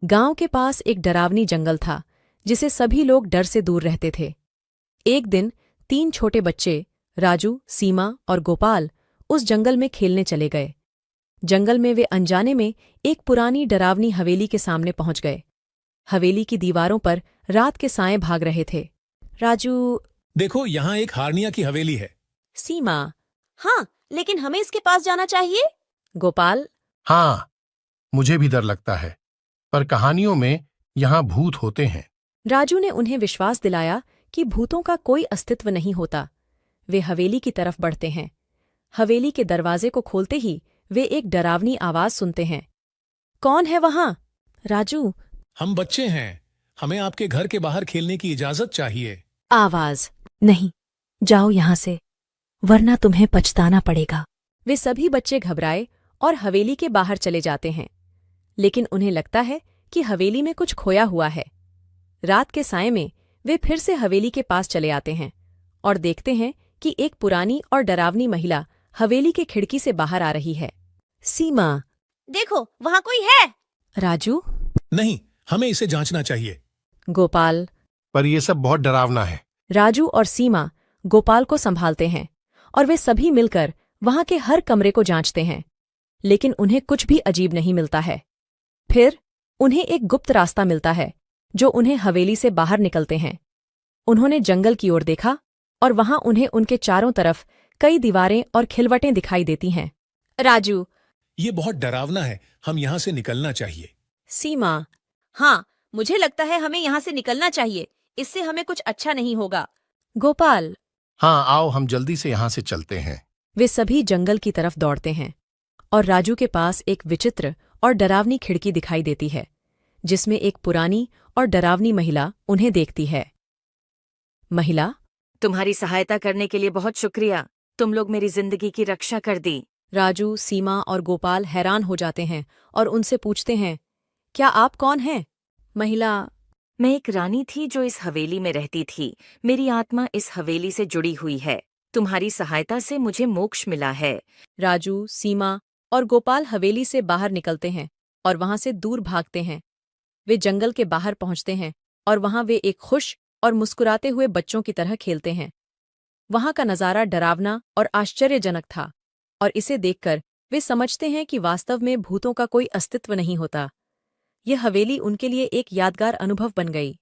गांव के पास एक डरावनी जंगल था जिसे सभी लोग डर से दूर रहते थे। एक दिन 3 छोटे बच्चे राजू, सीमा और गोपाल उस जंगल में खेलने चले गए। जंगल में वे अनजाने में एक पुरानी डरावनी हवेली के सामने पहुंच गए। हवेली की दीवारों पर रात के साए भाग रहे थे। राजू, देखो, यहाँ एक हार्निया की हवेली है। सीमा, हाँ, लेकिन हमें इसके पास जाना चाहिए। गोपाल, हाँ, मुझे भी डर लगता है, पर कहानियों में यहाँ भूत होते हैं। राजू ने उन्हें विश्वास दिलाया कि भूतों का कोई अस्तित्व नहीं होता। वे हवेली की तरफ बढ़ते हैं। हवेली के दरवाजे को खोलते ही वे एक डरावनी आवाज सुनते हैं। कौन है वहां? राजू, हम बच्चे हैं, हमें आपके घर के बाहर खेलने की इजाजत चाहिए। आवाज, नहीं, जाओ यहां से, वरना तुम्हें पछताना पड़ेगा। वे सभी बच्चे घबराए और हवेली के बाहर चले जाते हैं, लेकिन उन्हें लगता है कि हवेली में कुछ खोया हुआ है। रात के साए में वे फिर से हवेली के पास चले आते हैं और देखते हैं कि एक पुरानी और डरावनी महिला हवेली के खिड़की से बाहर आ रही है। सीमा, देखो, वहाँ कोई है। राजू, नहीं, हमें इसे जांचना चाहिए। गोपाल, पर यह सब बहुत डरावना है। राजू और सीमा गोपाल को संभालते हैं और वे सभी मिलकर वहां के हर कमरे को जांचते हैं, लेकिन उन्हें कुछ भी अजीब नहीं मिलता है। फिर उन्हें एक गुप्त रास्ता मिलता है जो उन्हें हवेली से बाहर निकलते हैं। उन्होंने जंगल की ओर देखा और वहां उन्हें उनके चारों तरफ कई दीवारें और खिलवटें दिखाई देती हैं। राजू, ये बहुत डरावना है, हम यहाँ से निकलना चाहिए। सीमा, हाँ, मुझे लगता है हमें यहाँ से निकलना चाहिए, इससे हमें कुछ अच्छा नहीं होगा। गोपाल, हाँ, आओ हम जल्दी से यहाँ से चलते हैं। वे सभी जंगल की तरफ दौड़ते हैं और राजू के पास एक विचित्र और डरावनी खिड़की दिखाई देती है जिसमें एक पुरानी और डरावनी महिला उन्हें देखती है। महिला, तुम्हारी सहायता करने के लिए बहुत शुक्रिया, तुम लोग मेरी जिंदगी की रक्षा कर दी। राजू, सीमा और गोपाल हैरान हो जाते हैं और उनसे पूछते हैं, क्या आप कौन हैं? महिला, मैं एक रानी थी जो इस हवेली में रहती थी। मेरी आत्मा इस हवेली से जुड़ी हुई है। तुम्हारी सहायता से मुझे मोक्ष मिला है। राजू, सीमा और गोपाल हवेली से बाहर निकलते हैं और वहां से दूर भागते हैं। वे जंगल के बाहर पहुंचते हैं और वहां वे एक खुश और मुस्कुराते हुए बच्चों की तरह खेलते हैं। वहां का नजारा डरावना और आश्चर्यजनक था और इसे देखकर वे समझते हैं कि वास्तव में भूतों का कोई अस्तित्व नहीं होता। यह हवेली उनके लिए एक यादगार अनुभव बन गई।